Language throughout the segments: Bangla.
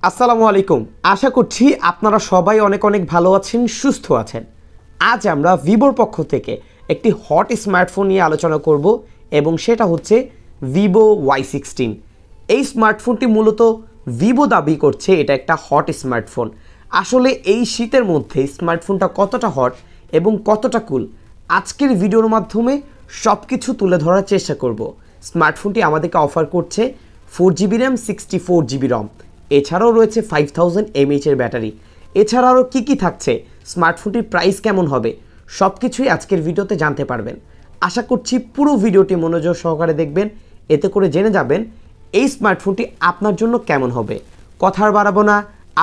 আসসালামু আলাইকুম। আশা করছি আপনারা সবাই অনেক অনেক ভালো আছেন, সুস্থ আছেন। আজ আমরা ভিভোর পক্ষ থেকে একটি হট স্মার্টফোন নিয়ে আলোচনা করব এবং সেটা হচ্ছে ভিভো Y16। এই স্মার্টফোনটি মূলত ভিভো দাবি করছে এটা একটা হট স্মার্টফোন। আসলে এই শীতের মধ্যে স্মার্টফোনটা কতটা হট এবং কতটা কুল আজকের ভিডিওর মাধ্যমে সব কিছু তুলে ধরার চেষ্টা করব। স্মার্টফোনটি আমাদেরকে অফার করছে 4GB র্যাম 64GB রম, এছাড়াও রয়েছে 5000 mAh এর ব্যাটারি। এছাড়া আরও কী কী থাকছে, স্মার্টফোনটির প্রাইস কেমন হবে, সব কিছুই আজকের ভিডিওতে জানতে পারবেন। আশা করছি পুরো ভিডিওটি মনোযোগ সহকারে দেখবেন, এতে করে জেনে যাবেন এই স্মার্টফোনটি আপনার জন্য কেমন হবে। কথা আর বাড়াবো না,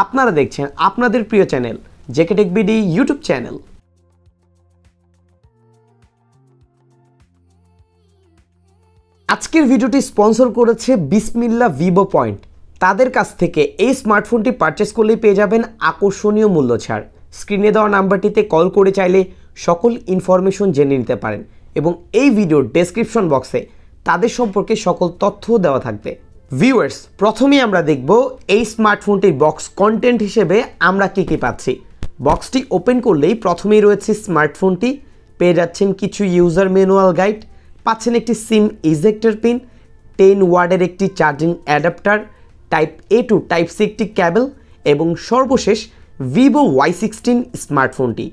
আপনারা দেখছেন আপনাদের প্রিয় channel JK tech BD YouTube channel. আজকের ভিডিওটি স্পন্সর করেছে বিসমিল্লাহ ভিভো পয়েন্ট। তাদের কাছ থেকে এই স্মার্টফোনটি পারচেস করলেই পেয়ে যাবেন আকর্ষণীয় মূল্য ছাড়। স্ক্রিনে দেওয়া নাম্বারটিতে কল করে চাইলে সকল ইনফরমেশন জেনে নিতে পারেন এবং এই ভিডিওর ডেসক্রিপশন বক্সে তাদের সম্পর্কে সকল তথ্য দেওয়া থাকবে। ভিউয়ার্স, প্রথমেই আমরা দেখব এই স্মার্টফোনটির বক্স কন্টেন্ট হিসেবে আমরা কী কী পাচ্ছি। বক্সটি ওপেন করলেই প্রথমেই রয়েছে স্মার্টফোনটি, পেয়ে যাচ্ছেন কিছু ইউজার ম্যানুয়াল গাইড, পাচ্ছেন একটি সিম ইজেক্টর পিন, 10 ওয়াটের একটি charging adapter, type A to type C একটি ক্যাবেল এবং সর্বশেষ ভিভো Y16 স্মার্টফোনটি।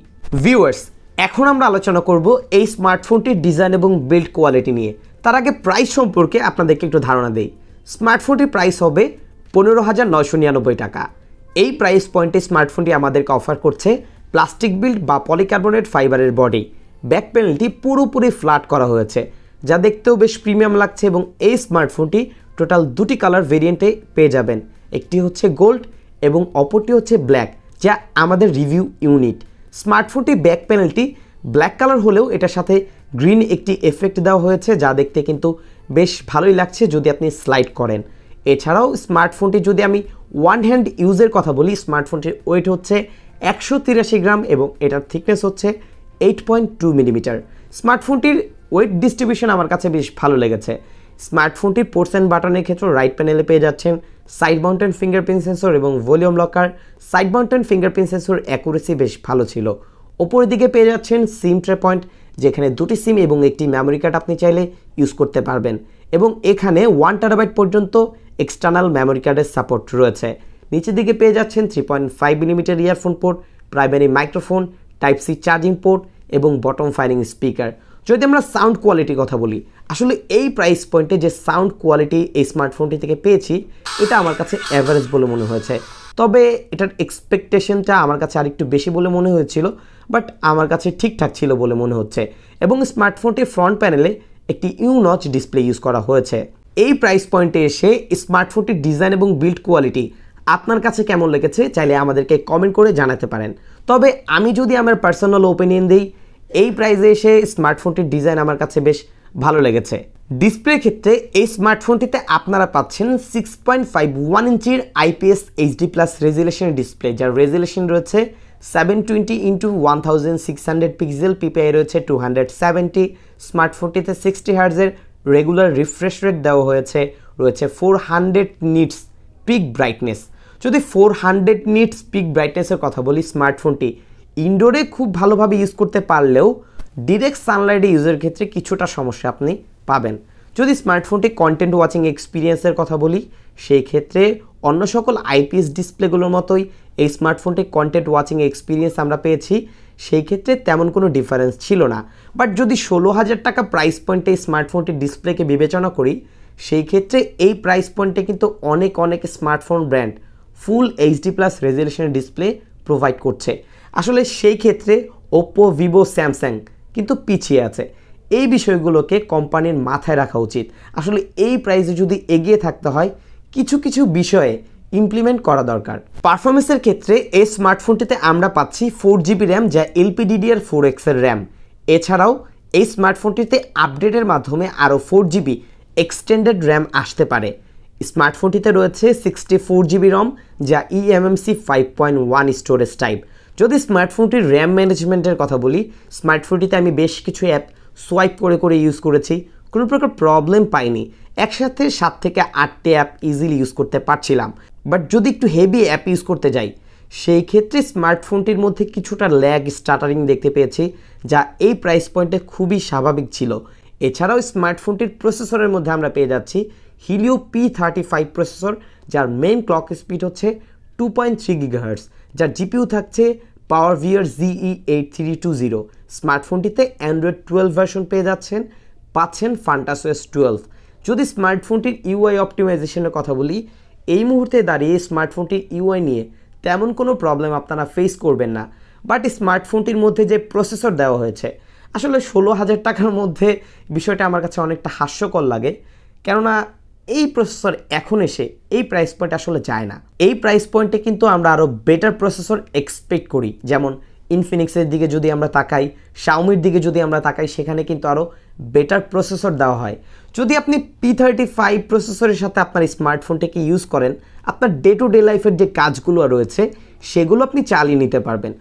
ভিউয়ার্স, এখন আমরা আলোচনা করব এই স্মার্টফোনটির ডিজাইন এবং বিল্ড কোয়ালিটি নিয়ে। তার আগে প্রাইস সম্পর্কে আপনাদেরকে একটু ধারণা দেই। স্মার্টফোনটির প্রাইস হবে 15,999 টাকা। এই প্রাইস পয়েন্টে স্মার্টফোনটি আমাদেরকে অফার করছে প্লাস্টিক বিল্ড বা পলিকার্বনেট ফাইবারের বডি। ব্যাক প্যানেলটি পুরোপুরি ফ্ল্যাট করা হয়েছে, যা দেখতেও বেশ প্রিমিয়াম লাগছে এবং এই স্মার্টফোনটি টোটাল দুটি কালার ভেরিয়েন্টে পেয়ে যাবেন। একটি হচ্ছে গোল্ড এবং অপরটি হচ্ছে ব্ল্যাক, যা আমাদের রিভিউ ইউনিট। স্মার্টফোনটি ব্যাক প্যানেলটি ব্ল্যাক কালার হলেও এটার সাথে গ্রিন একটি এফেক্ট দেওয়া হয়েছে, যা দেখতে কিন্তু বেশ ভালোই লাগছে যদি আপনি স্লাইড করেন। এছাড়াও স্মার্টফোনটি যদি আমি ওয়ান হ্যান্ড ইউজের কথা বলি, স্মার্টফোনটির ওয়েট হচ্ছে 183 গ্রাম এবং এটার থিকনেস হচ্ছে 8.2 মিলিমিটার। স্মার্টফোনটির ওয়েট ডিস্ট্রিবিউশন আমার কাছে বেশ ভালো লেগেছে। স্মার্টফোনটির পোর্টস অ্যান্ড বাটনের ক্ষেত্রে রাইট প্যানেলে পেয়ে যাচ্ছেন সাইড মাউন্টেন ফিঙ্গারপ্রিন্ট সেন্সর এবং volume locker. Side mountain fingerprint sensor accuracy বেশ ভালো ছিল। ওপরের দিকে পেয়ে যাচ্ছেন সিম ট্রে পয়েন্ট, যেখানে দুটি সিম এবং একটি মেমোরি কার্ড আপনি চাইলে ইউজ করতে পারবেন এবং এখানে 1 টেরাবাইট পর্যন্ত এক্সটার্নাল মেমোরি কার্ডের সাপোর্ট রয়েছে। নিচের দিকে পেয়ে যাচ্ছেন 3.5 millimetre earphone port, primary microphone, type C charging port এবং বটম ফায়ারিং স্পিকার। যদি আমরা সাউন্ড কোয়ালিটির কথা বলি, আসলে এই প্রাইস পয়েন্টে যে সাউন্ড কোয়ালিটি এই স্মার্টফোনটি থেকে পেয়েছি, এটা আমার কাছে অ্যাভারেজ বলে মনে হয়েছে। তবে এটার এক্সপেকটেশনটা আমার কাছে আরেকটু বেশি বলে মনে হয়েছিল, বাট আমার কাছে ঠিকঠাক ছিল বলে মনে হচ্ছে। এবং স্মার্টফোনটির ফ্রন্ট প্যানেলে একটি ইউনচ ডিসপ্লে ইউজ করা হয়েছে। এই প্রাইস পয়েন্টে এসে স্মার্টফোনটির ডিজাইন এবং বিল্ড কোয়ালিটি আপনার কাছে কেমন লেগেছে চাইলে আমাদেরকে কমেন্ট করে জানাতে পারেন। তবে আমি যদি আমার পার্সোনাল ওপিনিয়ন দিই, এই প্রাইসে এসে স্মার্টফোনটির ডিজাইন আমার কাছে বেশ ভালো লেগেছে। ডিসপ্লের ক্ষেত্রে এই স্মার্টফোনটিতে আপনারা পাচ্ছেন 6.51 ইঞ্চির IPS HD+ রেজুলেশনের ডিসপ্লে, যার রেজুলেশন রয়েছে 720x1600 পিক্সেল, PPI রয়েছে 270। স্মার্টফোনটিতে 60 হার্জের রেগুলার রিফ্রেশ রেট দেওয়া হয়েছে, রয়েছে 400 নিটস পিক ব্রাইটনেস। যদি 400 নিটস পিক ব্রাইটনেসের কথা বলি, স্মার্টফোনটি ইনডোরে খুব ভালোভাবে ইউজ করতে পারলেও ডিরেক্ট সানলাইটে ইউজের ক্ষেত্রে কিছুটা সমস্যা আপনি পাবেন। যদি স্মার্টফোনটি কন্টেন্ট ওয়াচিং এক্সপিরিয়েন্সের কথা বলি, সেই ক্ষেত্রে অন্য সকল IPS ডিসপ্লেগুলোর মতোই এই স্মার্টফোনটি কন্টেন্ট ওয়াচিং এক্সপিরিয়েন্স আমরা পেয়েছি, সেই ক্ষেত্রে তেমন কোনো ডিফারেন্স ছিল না। বাট যদি 16,000 টাকা প্রাইস পয়েন্টে এই স্মার্টফোনটির ডিসপ্লেকে বিবেচনা করি, সেই ক্ষেত্রে এই প্রাইস পয়েন্টে কিন্তু অনেক স্মার্টফোন ব্র্যান্ড ফুল HD+ রেজুলেশনের ডিসপ্লে প্রোভাইড করছে। আসলে সেই ক্ষেত্রে ওপ্পো, ভিভো, স্যামসাং কিন্তু পিছিয়ে আছে। এই বিষয়গুলোকে কোম্পানির মাথায় রাখা উচিত। আসলে এই প্রাইসে যদি এগিয়ে থাকতে হয়, কিছু বিষয়ে ইমপ্লিমেন্ট করা দরকার। পারফরমেন্সের ক্ষেত্রে এই স্মার্টফোনটিতে আমরা পাচ্ছি 4GB র্যাম, যা LPDDR4X এর র্যাম। এছাড়াও এই স্মার্টফোনটিতে আপডেটের মাধ্যমে আরও 4GB এক্সটেন্ডেড র্যাম আসতে পারে। স্মার্টফোনটিতে রয়েছে 64GB রম, যা eMMC 5.1 স্টোরেজ টাইপ। যদি স্মার্টফোনটির র্যাম ম্যানেজমেন্টের কথা বলি, স্মার্টফোনটিতে আমি বেশ কিছু অ্যাপ সোয়াইপ করে ইউজ করেছি, কোনো প্রকার প্রবলেম পাইনি। একসাথে 7 থেকে 8টি অ্যাপ ইজিলি ইউজ করতে পারছিলাম। বাট যদি একটু হেভি অ্যাপ ইউজ করতে যাই সেই ক্ষেত্রে স্মার্টফোনটির মধ্যে কিছুটা ল্যাগ স্টাটারিং দেখতে পেয়েছি, যা এই প্রাইস পয়েন্টে খুবই স্বাভাবিক ছিল। এছাড়াও স্মার্টফোনটির প্রসেসরের মধ্যে আমরা পেয়ে যাচ্ছি হিলিও P35 প্রসেসর, যার মেইন ক্লক স্পিড হচ্ছে 2.3 GHz, যার জিপিইউ থাকছে PowerVR ZE8320। স্মার্টফোনটিতে অ্যান্ড্রয়েড 12 ভার্সন পেয়ে পাচ্ছেন FuntasOS 12। যদি স্মার্টফোনটির ইউআই অপটিমাইজেশনের কথা বলি, এই মুহূর্তে দাঁড়িয়ে স্মার্টফোনটির ইউআই নিয়ে তেমন কোনো প্রবলেম আপনারা ফেস করবেন না। বাট স্মার্টফোনটির মধ্যে যে প্রসেসর দেওয়া হয়েছে, আসলে 16,000 টাকার মধ্যে বিষয়টা আমার কাছে অনেকটা হাস্যকর লাগে, কেননা এই প্রসেসর এখন এসে এই প্রাইস পয়েন্ট আসলে যায় না। এই প্রাইস পয়েন্টে কিন্তু আমরা আরও বেটার প্রসেসর এক্সপেক্ট করি, যেমন ইনফিনিক্সের দিকে যদি আমরা তাকাই, শাওমির দিকে যদি আমরা তাকাই, সেখানে কিন্তু আরও বেটার প্রসেসর দেওয়া হয়। যদি আপনি P35 প্রসেসরের সাথে আপনার স্মার্টফোনটাকে ইউজ করেন, আপনার ডে টু ডে লাইফের যে কাজগুলো রয়েছে সেগুলো আপনি চালিয়ে নিতে পারবেন।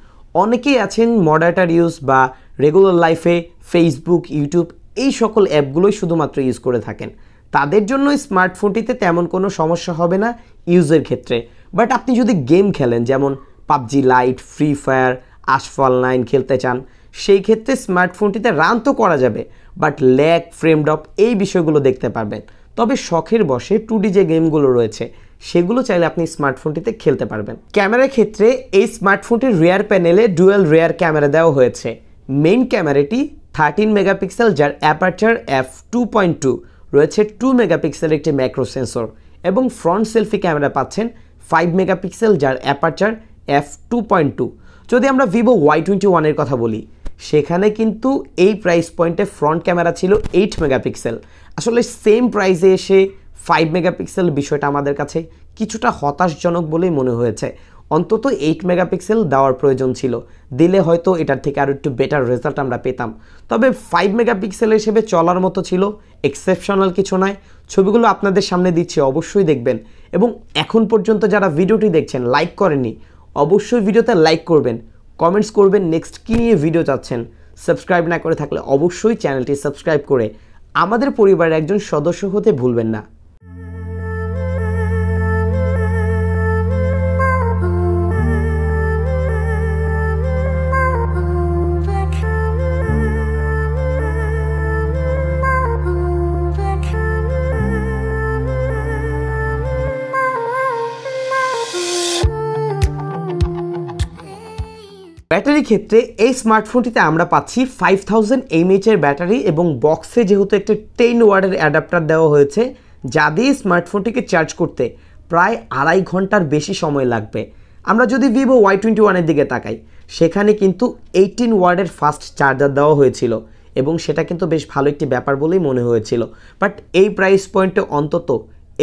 অনেকেই আছেন মডারেটার ইউজ বা রেগুলার লাইফে ফেসবুক, ইউটিউব এই সকল অ্যাপগুলোই শুধুমাত্র ইউজ করে থাকেন, তাদের জন্য স্মার্টফোনটিতে তেমন কোনো সমস্যা হবে না ইউজের ক্ষেত্রে। বাট আপনি যদি গেম খেলেন, যেমন PUBG লাইট, ফ্রি ফায়ার, আশফল 9 খেলতে চান, সেই ক্ষেত্রে স্মার্টফোনটিতে রান তো করা যাবে, বাট ল্যাগ, ফ্রেম ড্রপ এই বিষয়গুলো দেখতে পারবেন। তবে শখের বশে 2D যে গেমগুলো রয়েছে সেগুলো চাইলে আপনি স্মার্টফোনটিতে খেলতে পারবেন। ক্যামেরার ক্ষেত্রে এই স্মার্টফোনটির রিয়ার প্যানেলে ডুয়াল রিয়ার ক্যামেরা দেওয়া হয়েছে। মেইন ক্যামেরাটি 13 মেগাপিক্সেল, যার অ্যাপারচার f2.2, রয়েছে 2 মেগাপিক্সেল একটি ম্যাক্রো সেন্সর, এবং ফ্রন্ট সেলফি ক্যামেরা পাচ্ছেন 5 মেগাপিক্সেল, যার অ্যাপারচার f2.2। যদি আমরা Vivo Y21 এর কথা বলি, সেখানে কিন্তু এই প্রাইস পয়েন্টে ফ্রন্ট ক্যামেরা ছিল 8 মেগাপিক্সেল। আসলে সেম প্রাইসে এসে 5 মেগাপিক্সেল বিষয়টা আমাদের কাছে কিছুটা হতাশজনক বলেই মনে হয়েছে। অন্তত 8 মেগাপিক্সেল দেওয়ার প্রয়োজন ছিল, দিলে হয়তো এটার থেকে আরও একটু বেটার রেজাল্ট আমরা পেতাম। তবে 5 মেগাপিক্সেল হিসেবে চলার মতো ছিল, এক্সেপশনাল কিছু নয়। ছবিগুলো আপনাদের সামনে দিচ্ছি, অবশ্যই দেখবেন। এবং এখন পর্যন্ত যারা ভিডিওটি দেখছেন লাইক করেননি, অবশ্যই ভিডিওতে লাইক করবেন, কমেন্টস করবেন নেক্সট কী নিয়ে ভিডিও চাচ্ছেন। সাবস্ক্রাইব না করে থাকলে অবশ্যই চ্যানেলটি সাবস্ক্রাইব করে আমাদের পরিবারের একজন সদস্য হতে ভুলবেন না। ব্যাটারি ক্ষেত্রে এই স্মার্টফোনটিতে আমরা পাচ্ছি 5000 mAh এর ব্যাটারি, এবং বক্সে যেহেতু একটা 10 ওয়াটের অ্যাডাপ্টার দেওয়া হয়েছে, যা দিয়ে স্মার্টফোনটিকে চার্জ করতে প্রায় 2.5 ঘন্টার বেশি সময় লাগবে। আমরা যদি Vivo Y21 এর দিকে তাকাই, সেখানে কিন্তু 18 ওয়াটের ফাস্ট চার্জার দেওয়া হয়েছিল, এবং সেটা কিন্তু বেশ ভালো একটি ব্যাপার বলেই মনে হয়েছিল। বাট এই প্রাইস পয়েন্টে অন্তত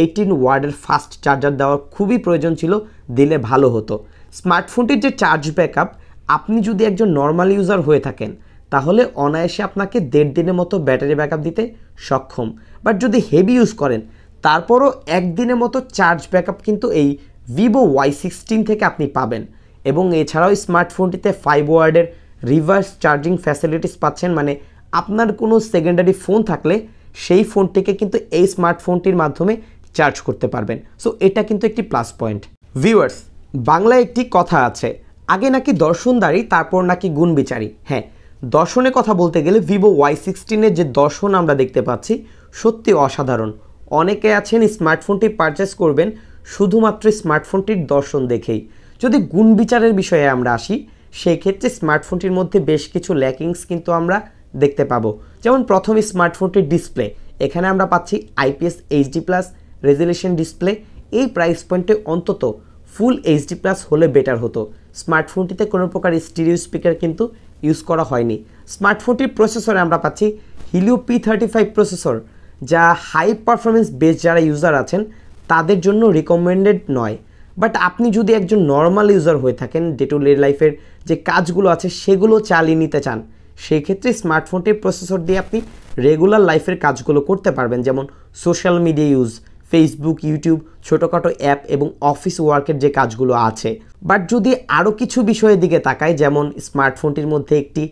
18 ওয়াটের ফাস্ট চার্জার দেওয়ার খুবই প্রয়োজন ছিল, দিলে ভালো হতো। স্মার্টফোনটির যে চার্জ ব্যাকআপ, আপনি যদি একজন নর্মাল ইউজার হয়ে থাকেন, তাহলে অনায়াসে আপনাকে 1.5 দিনের মতো ব্যাটারি ব্যাকআপ দিতে সক্ষম। বাট যদি হেভি ইউজ করেন, তারপরও 1 দিনের মতো চার্জ ব্যাকআপ কিন্তু এই Vivo Y16 থেকে আপনি পাবেন। এবং এছাড়াও স্মার্টফোনটিতে 5 ওয়াটের রিভার্স চার্জিং ফ্যাসিলিটিস পাচ্ছেন, মানে আপনার কোনো সেকেন্ডারি ফোন থাকলে সেই ফোনটিকে কিন্তু এই স্মার্টফোনটির মাধ্যমে চার্জ করতে পারবেন। সো এটা কিন্তু একটি প্লাস পয়েন্ট। ভিউয়ার্স, বাংলায় একটি কথা আছে, আগে নাকি দর্শনদারি, তারপর নাকি গুণ বিচারি। হ্যাঁ, দর্শনের কথা বলতে গেলে Vivo Y16 এর যে দর্শন আমরা দেখতে পাচ্ছি সত্যি অসাধারণ। অনেকে আছেন স্মার্টফোনটি পারচেস করবেন শুধুমাত্র স্মার্টফোনটির দর্শন দেখেই। যদি গুণ বিচারের বিষয়ে আমরা আসি, সেই ক্ষেত্রে স্মার্টফোনটির মধ্যে বেশ কিছু ল্যাকিংস কিন্তু আমরা দেখতে পাবো। যেমন প্রথম, স্মার্টফোনটির ডিসপ্লে, এখানে আমরা পাচ্ছি IPS HD+ রেজুলেশন ডিসপ্লে। এই প্রাইস পয়েন্টে অন্তত ফুল HD+ হলে বেটার হতো। স্মার্টফোনটিতে কোনো প্রকার স্টিরিও স্পিকার কিন্তু ইউজ করা হয়নি। স্মার্টফোনটির প্রসেসরে আমরা পাচ্ছি হিলিও P35 প্রসেসর, যা হাই পারফরমেন্স বেস যারা ইউজার আছেন তাদের জন্য রিকমেন্ডেড নয়। বাট আপনি যদি একজন নর্মাল ইউজার হয়ে থাকেন, ডে টু ডে লাইফের যে কাজগুলো আছে সেগুলো চালিয়ে নিতে চান, সেই ক্ষেত্রে স্মার্টফোনটির প্রসেসর দিয়ে আপনি রেগুলার লাইফের কাজগুলো করতে পারবেন, যেমন social media use, Facebook, YouTube, ছোটোখাটো অ্যাপ এবং অফিস ওয়ার্কের যে কাজগুলো আছে। বাট যদি আরও কিছু বিষয়ের দিকে তাকাই, যেমন স্মার্টফোনটির মধ্যে একটি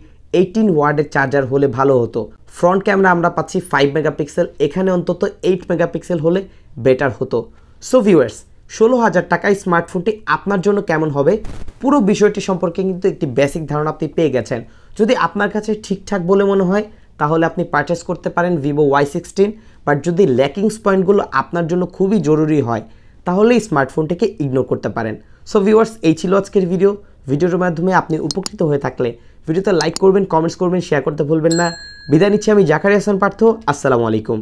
18 ওয়াটের চার্জার হলে ভালো হতো। ফ্রন্ট ক্যামেরা আমরা পাচ্ছি 5 মেগাপিক্সেল, এখানে অন্তত 8 মেগাপিক্সেল হলে বেটার হতো। সো ভিউয়ার্স, 16,000 টাকায় স্মার্টফোনটি আপনার জন্য কেমন হবে পুরো বিষয়টি সম্পর্কে কিন্তু একটি বেসিক ধারণা আপনি পেয়ে গেছেন। যদি আপনার কাছে ঠিকঠাক বলে মনে হয় তাহলে আপনি পারচেস করতে পারেন Vivo Y16, বাট যদি ল্যাকিংস পয়েন্টগুলো আপনার জন্য খুবই জরুরি হয় তাহলে এই স্মার্টফোনটিকে ইগনোর করতে পারেন। সো ভিউয়ার্স, এই ছিল আজকের ভিডিওর মাধ্যমে আপনি উপকৃত হয়ে থাকলে ভিডিওতে লাইক করবেন, কমেন্টস করবেন, শেয়ার করতে ভুলবেন না। বিদায় নিচ্ছি আমি জাকারিয়া হাসান পার্থ। আসসালামু আলাইকুম।